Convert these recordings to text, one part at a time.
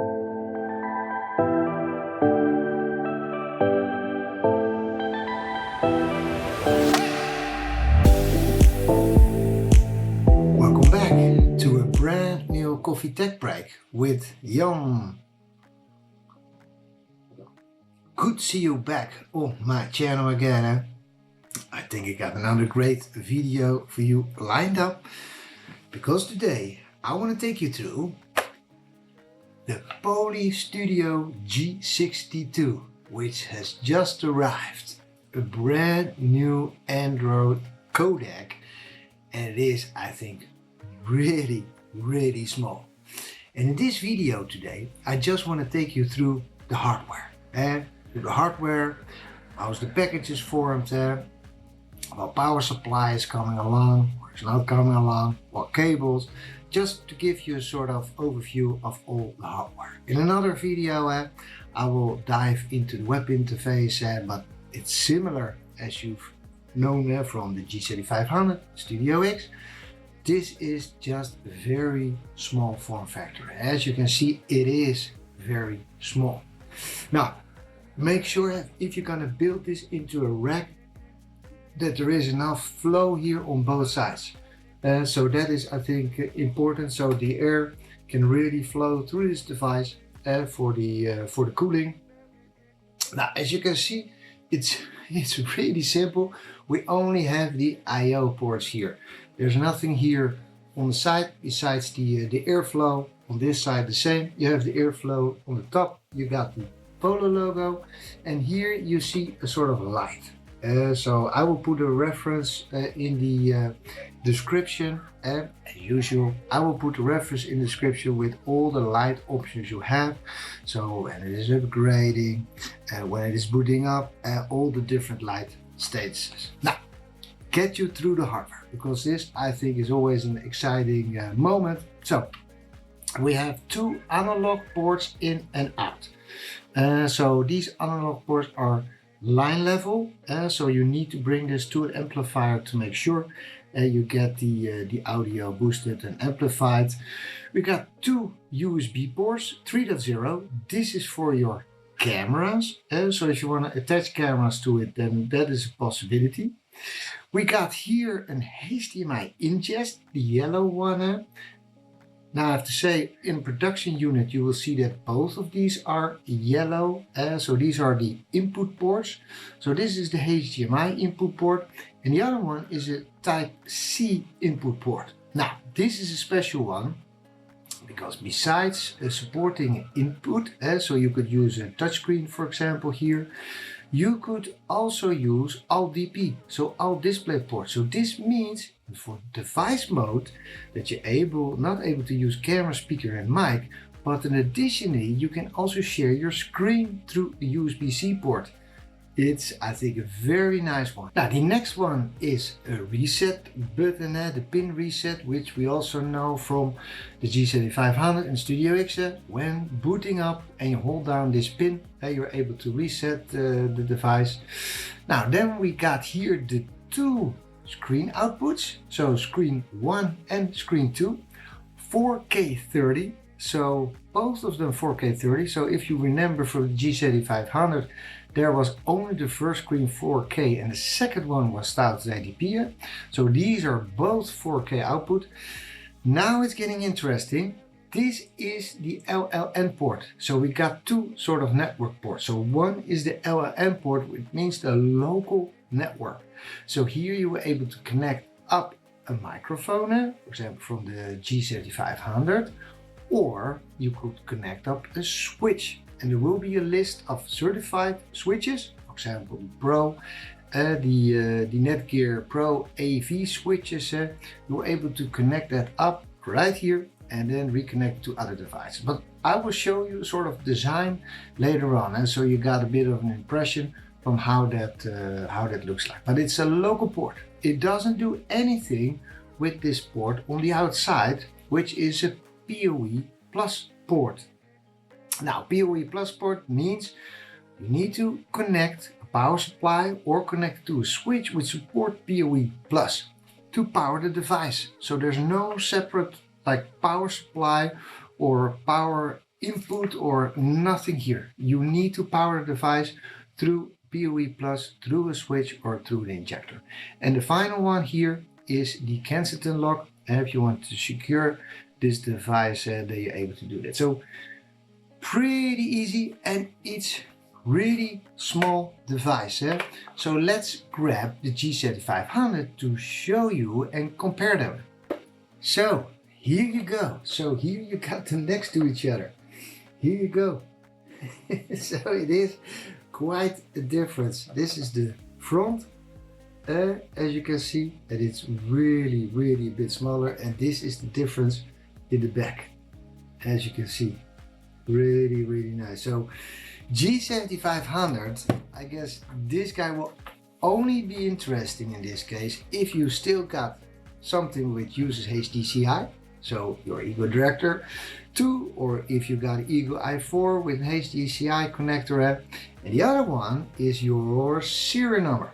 Welcome back to a brand new coffee tech break with Jan. Good to see you back on my channel again. I think I got another great video for you lined up, because today I want to take you through the Studio G62, which has just arrived. A brand new Android codec, and it is, I think, really small. And in this video today I just want to take you through the hardware. How's the packages formed, what power supply is coming along, or it's not coming along, what cables, just to give you a sort of overview of all the hardware. In another video I will dive into the web interface, but it's similar as you've known from the G7500 Studio X. This is just a very small form factor. As you can see, it is very small. Now, make sure if you're gonna build this into a rack that there is enough flow here on both sides. So that is, I think, important, so the air can really flow through this device for the cooling. Now, as you can see, it's really simple. We only have the I/O ports here. There's nothing here on the side besides the airflow. On this side the same. You have the airflow on the top. You got the Polo logo, and here you see a sort of light. So I will put a reference in the description, and as usual I will put a reference in the description with all the light options you have. So when it is upgrading, when it is booting up, all the different light states. Now, get you through the hardware, because this, I think, is always an exciting moment. So we have two analog ports in and out. So these analog ports are line level, so you need to bring this to an amplifier to make sure you get the audio boosted and amplified. We got two USB ports, 3.0. This is for your cameras, so if you want to attach cameras to it, then that is a possibility. We got here an HDMI ingest, the yellow one. Now I have to say, in production unit you will see that both of these are yellow, so these are the input ports. So this is the HDMI input port, and the other one is a Type C input port. Now this is a special one, because besides supporting input, so you could use a touchscreen, for example, here, you could also use all DP, so all display ports. So this means for device mode that you're not able to use camera, speaker and mic, but in additionally you can also share your screen through the USB-C port. It's, I think, a very nice one. Now the next one is a reset button, the pin reset, which we also know from the G7500 and Studio X. When booting up and you hold down this pin, you're able to reset the device. Now then we got here the two screen outputs, so screen 1 and screen 2, 4K 30. So both of them 4K 30. So if you remember from the G7500, there was only the first screen 4K and the second one was 1080p. So these are both 4K output. Now it's getting interesting. This is the LLN port. So we got two sort of network ports. So one is the LLN port, which means the local network. So here you were able to connect up a microphone, for example from the G7500, or you could connect up a switch. And there will be a list of certified switches, for example the Pro, the Netgear Pro AV switches. You're able to connect that up right here and then reconnect to other devices. But I will show you sort of design later on, and so you got a bit of an impression from how that looks like. But it's a local port. It doesn't do anything with this port on the outside, which is a PoE plus port. Now, PoE plus port means you need to connect a power supply or connect to a switch which support PoE plus to power the device. So there's no separate like power supply or power input or nothing here. You need to power the device through PoE plus, through a switch or through the injector. And the final one here is the Kensington lock. And if you want to secure this device, then you're able to do that. So pretty easy, and it's really small device. So let's grab the G7500 to show you and compare them. So here you go. So here you got them next to each other. Here you go. So it is quite a difference. This is the front, as you can see, and it's really a bit smaller, and this is the difference in the back, as you can see. Really nice. So G7500, I guess this guy will only be interesting in this case if you still got something which uses HDCI, so your Ego Director 2, or if you got Ego i4 with HDCI connector. And the other one is your serial number.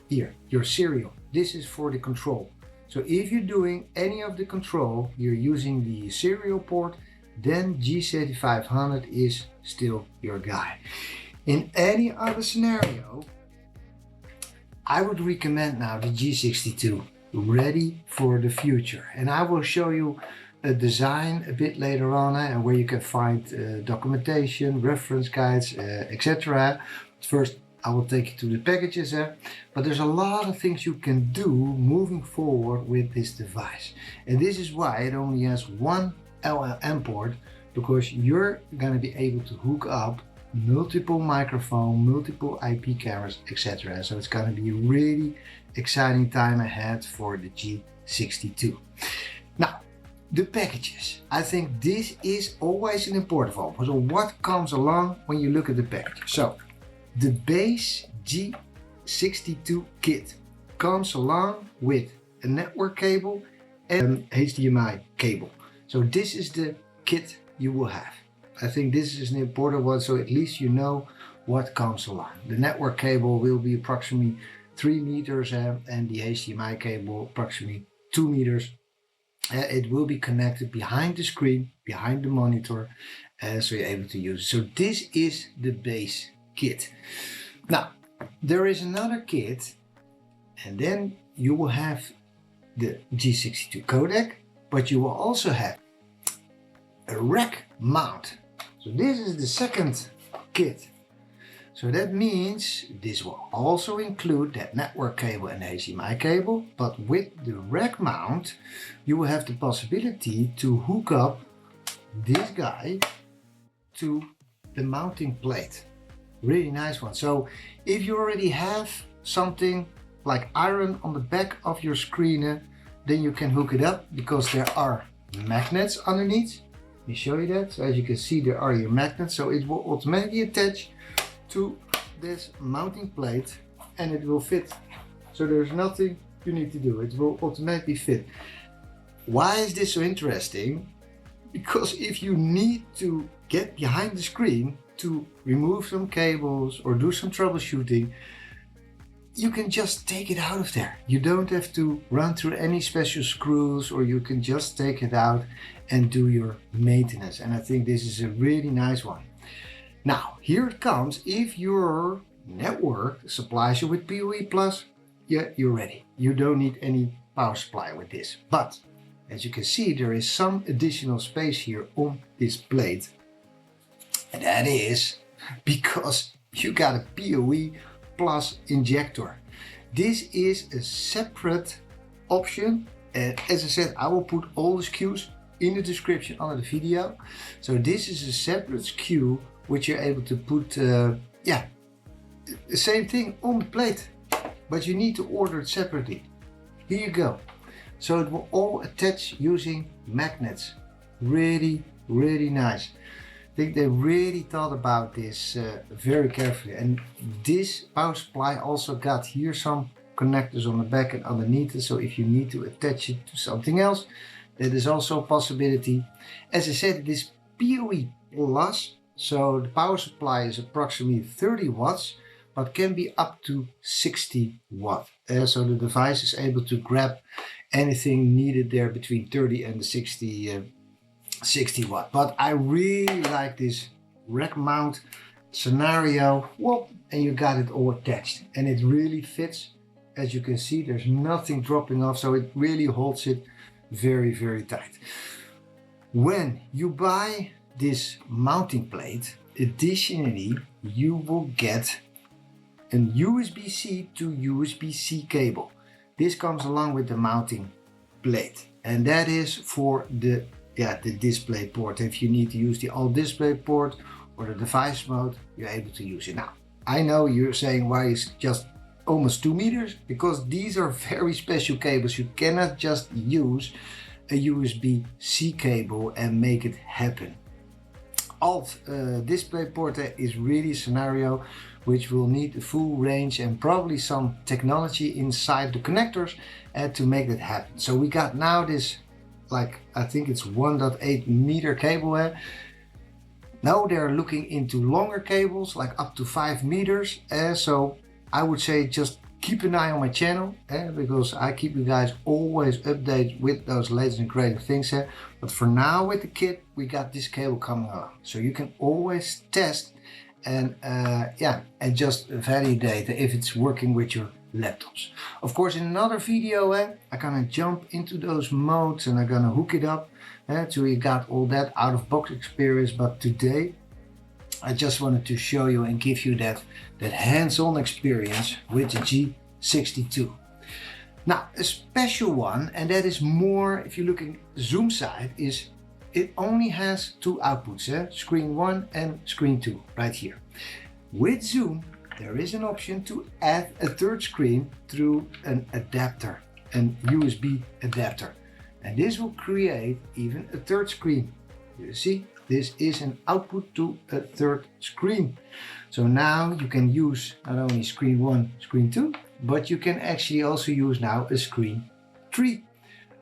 Here, your serial. This is for the control. So if you're doing any of the control, you're using the serial port, then G7500 is still your guy. In any other scenario, I would recommend now the G62, ready for the future. And I will show you a design a bit later on, and where you can find documentation, reference guides, etc. First, I will take you to the packages, but there's a lot of things you can do moving forward with this device. And this is why it only has one LLM port, because you're going to be able to hook up multiple microphones, multiple IP cameras, etc. So it's going to be a really exciting time ahead for the G62. Now, the packages. I think this is always an important one. So what comes along when you look at the package? So the base G62 kit comes along with a network cable and HDMI cable. So this is the kit you will have. I think this is an important one, so at least you know what comes along. The network cable will be approximately 3 meters and the HDMI cable approximately 2 meters. It will be connected behind the screen, behind the monitor, so you're able to use it. So this is the base kit. Now, there is another kit, and then you will have the G62 codec, but you will also have a rack mount. So this is the second kit. So that means this will also include that network cable and HDMI cable, but with the rack mount, you will have the possibility to hook up this guy to the mounting plate. Really nice one. So if you already have something like iron on the back of your screen, then you can hook it up, because there are magnets underneath. Let me show you that. So as you can see, there are your magnets, so it will automatically attach to this mounting plate and it will fit. So there's nothing you need to do, it will automatically fit. Why is this so interesting? Because if you need to get behind the screen to remove some cables or do some troubleshooting, you can just take it out of there. You don't have to run through any special screws, or you can just take it out and do your maintenance. And I think this is a really nice one. Now, here it comes. If your network supplies you with PoE plus, yeah, you're ready. You don't need any power supply with this. But as you can see, there is some additional space here on this plate. And that is because you got a PoE plus injector. This is a separate option, and as I said, I will put all the SKUs in the description under the video. So this is a separate SKU which you're able to put the same thing on the plate, but you need to order it separately. Here you go. So it will all attach using magnets. Really nice. I think they really thought about this very carefully. And this power supply also got here some connectors on the back and underneath it. So if you need to attach it to something else, that is also a possibility. As I said, it is PoE plus. So the power supply is approximately 30 watts, but can be up to 60 watt. So the device is able to grab anything needed there between 30 and 60 60 watt. But I really like this rack mount scenario. Whoop, and you got it all attached, and it really fits. As you can see, there's nothing dropping off, so it really holds it very, very tight. When you buy this mounting plate, additionally, you will get a USB-C to USB-C cable. This comes along with the mounting plate, and that is for the display port. If you need to use the all display port or the device mode, you're able to use it. Now, I know you're saying, why is just almost 2 meters? Because these are very special cables. You cannot just use a USB-C cable and make it happen. Alt display port is really a scenario which will need a full range and probably some technology inside the connectors to make that happen. So we got now this, like, I think it's 1.8 meter cable. Now they're looking into longer cables, like up to 5 meters. So I would say just keep an eye on my channel, because I keep you guys always updated with those latest and greatest things. But for now, with the kit, we got this cable coming along, so you can always test and and just validate if it's working with your laptops. Of course, in another video, I'm gonna jump into those modes and I'm gonna hook it up, so you got all that out of box experience. But today, I just wanted to show you and give you that hands-on experience with the G62. Now, a special one, and that is more, if you're looking zoom side, is it only has 2 outputs, screen 1 and screen 2, right here. With zoom, there is an option to add a third screen through an adapter, an USB adapter. And this will create even a third screen. You see? This is an output to a third screen. So now you can use not only screen 1, screen 2, but you can actually also use now a screen 3.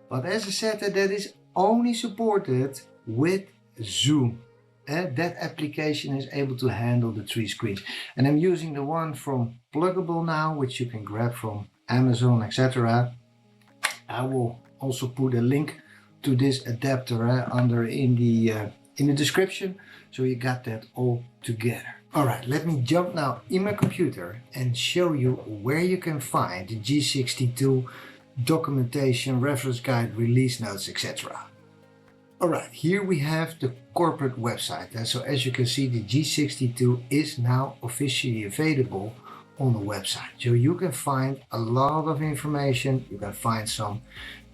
But as I said, that is only supported with zoom. That application is able to handle the 3 screens. And I'm using the one from Plugable now, which you can grab from Amazon, etc. I will also put a link to this adapter under in the description, so you got that all together. Alright, let me jump now in my computer and show you where you can find the G62 documentation, reference guide, release notes, etc. Alright, here we have the corporate website. So as you can see, the G62 is now officially available on the website. So you can find a lot of information. You can find some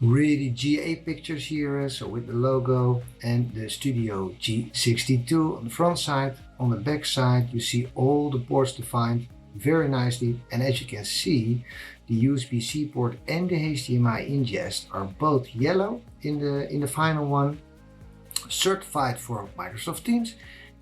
really GA pictures here, so with the logo and the Studio G62 on the front side. On the back side, you see all the ports defined very nicely, and as you can see, the USB-C port and the HDMI ingest are both yellow in the final one, certified for Microsoft Teams,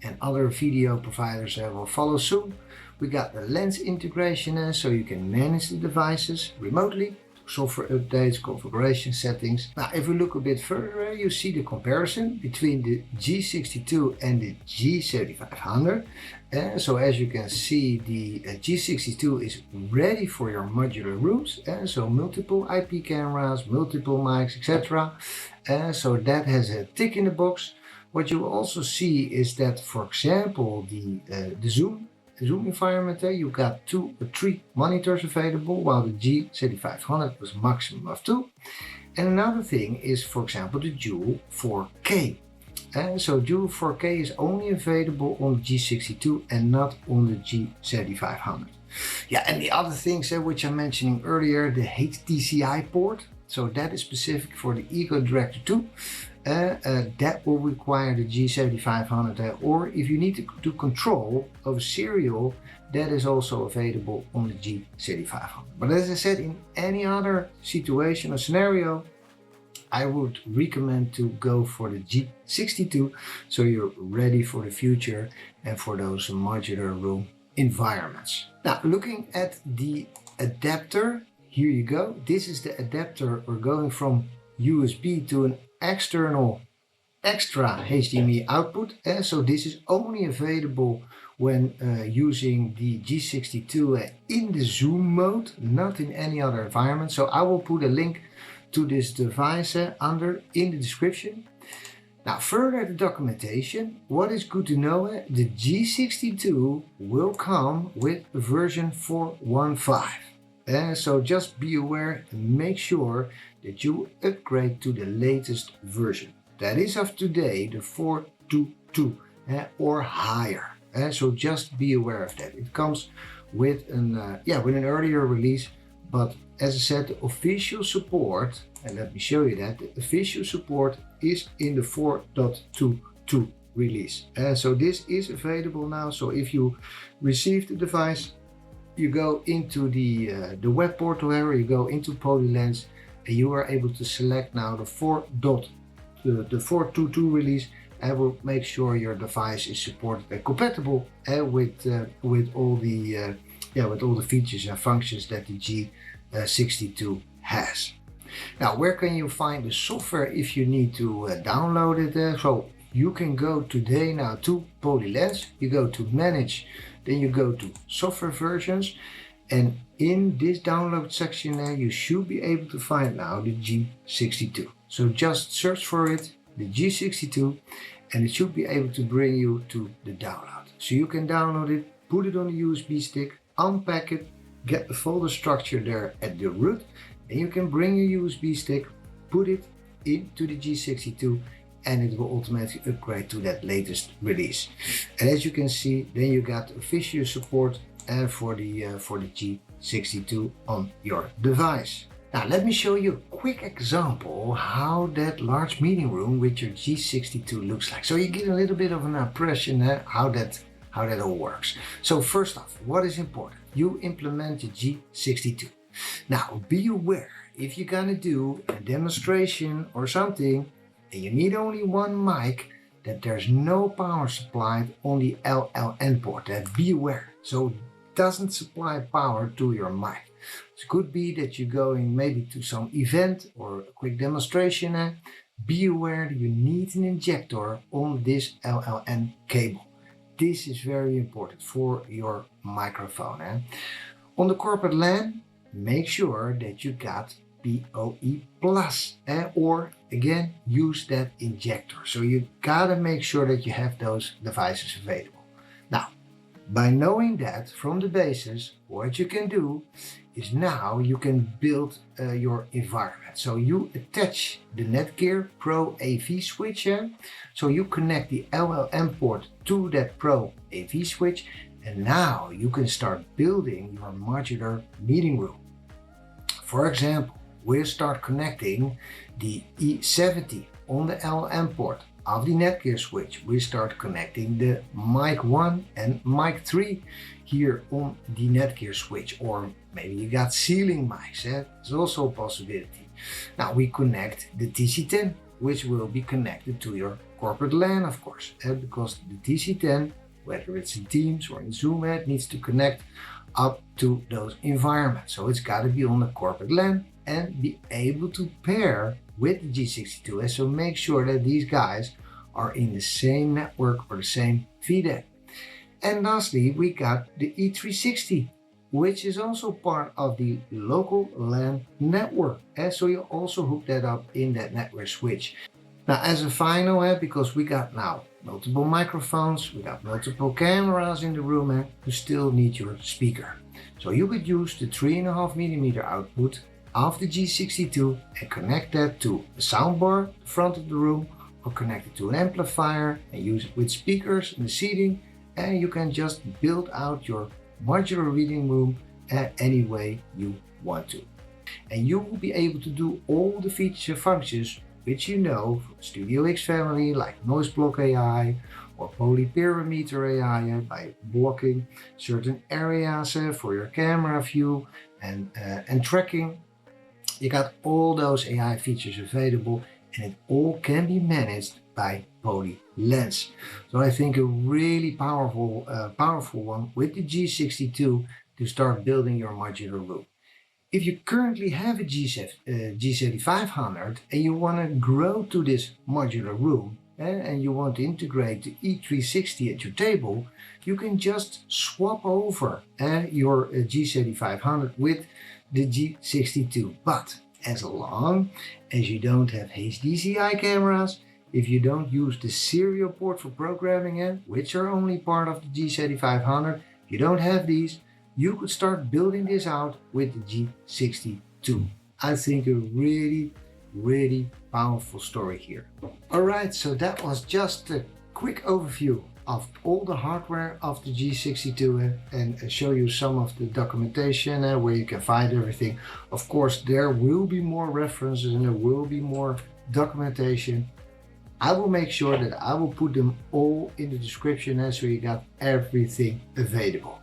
and other video providers will follow soon. We got the lens integration, so you can manage the devices remotely, software updates, configuration settings. Now, if we look a bit further, you see the comparison between the G62 and the G7500. So as you can see, the G62 is ready for your modular rooms, so multiple IP cameras, multiple mics, etc. So that has a tick in the box. What you also see is that, for example, the zoom environment, you got 2 or 3 monitors available, while the G7500 was maximum of 2. And another thing is, for example, the dual 4K. So dual 4K is only available on the G62 and not on the G7500. Yeah, and the other things which I'm mentioning earlier, the HDCI port, so that is specific for the Ego Director 2. That will require the G7500, or if you need to do control of a serial, that is also available on the G7500. But as I said, in any other situation or scenario, I would recommend to go for the G62, so you're ready for the future and for those modular room environments. Now, looking at the adapter, here you go. This is the adapter. We're going from USB to an extra HDMI output, so this is only available when using the G62 in the zoom mode, not in any other environment. So I will put a link to this device in the description. Now further the documentation, what is good to know, the G62 will come with version 4.15. So just be aware and make sure that you upgrade to the latest version. That is of today the 4.2.2 or higher. So just be aware of that. It comes with an earlier release, but as I said, the official support, and let me show you that, the official support is in the 4.2.2 release. So this is available now. So if you receive the device, you go into the web portal area, you go into PolyLens, and you are able to select now the 4.2.2 release, and will make sure your device is supported and compatible with all the features and functions that the G62 has. Now, where can you find the software if you need to download it? So you can go today now to PolyLens, you go to Manage, then you go to Software Versions, and in this download section you should be able to find now the G62. So just search for it, the G62, and it should be able to bring you to the download. So you can download it, put it on a USB stick, unpack it, get the folder structure there at the root, and you can bring your USB stick, put it into the G62, and it will automatically upgrade to that latest release. And as you can see, then you got official support for the G62 on your device. Now let me show you a quick example how that large meeting room with your G62 looks like. So you get a little bit of an impression how that all works. So first off, what is important? You implement the G62. Now be aware, if you're gonna do a demonstration or something and you need only one mic, that there's no power supplied on the LLN port. Be aware. So it doesn't supply power to your mic. It could be that you're going maybe to some event or a quick demonstration. Be aware that you need an injector on this LLN cable. This is very important for your microphone. On the corporate LAN, make sure that you got PoE Plus, or again, use that injector. So you gotta make sure that you have those devices available. Now, by knowing that from the basis, what you can do is now you can build your environment. So you attach the Netgear Pro AV switch. So you connect the LLM port to that Pro AV switch, and now you can start building your modular meeting room. For example, we'll start connecting the E70 on the LLM port of the Netgear switch. We start connecting the mic 1 and mic 3 here on the Netgear switch, or maybe you got ceiling mics. It's also a possibility. Now we connect the TC10, which will be connected to your corporate LAN, of course, because the TC10, whether it's in Teams or in Zoom, it needs to connect up to those environments. So it's got to be on the corporate LAN and be able to pair with the G62. So make sure that these guys are in the same network or the same VDAC. And lastly, we got the E360, which is also part of the local LAN network. And so you also hook that up in that network switch. Now as a final, because we got now multiple microphones, we got multiple cameras in the room, you still need your speaker. So you could use the 3.5mm output of the G62 and connect that to the soundbar, the front of the room, or connect it to an amplifier and use it with speakers in the seating, and you can just build out your modular reading room any way you want to. And you will be able to do all the features and functions which you know from Studio X family, like noise block AI or polyperimeter AI, by blocking certain areas for your camera view and tracking. You got all those AI features available, and it all can be managed by PolyLens. So I think a really powerful one with the G62 to start building your modular room. If you currently have a G7500 and you want to grow to this modular room and you want to integrate the E360 at your table, you can just swap over your G7500 with the G62. But as long as you don't have HDCI cameras if you don't use the serial port for programming, which are only part of the G7500, if you don't have these, you could start building this out with the G62. I think a really powerful story here. Alright, so that was just a quick overview of all the hardware of the G62 and show you some of the documentation where you can find everything. Of course, there will be more references and there will be more documentation. I will make sure that I will put them all in the description so you got everything available.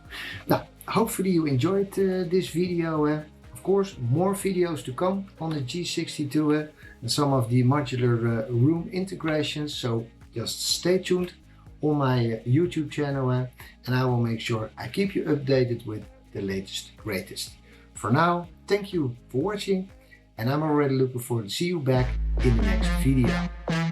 Now, hopefully you enjoyed this video. Of course, more videos to come on the G62 and some of the modular room integrations. So just stay tuned on my YouTube channel and I will make sure I keep you updated with the latest, greatest. For now, thank you for watching and I'm already looking forward to see you back in the next video.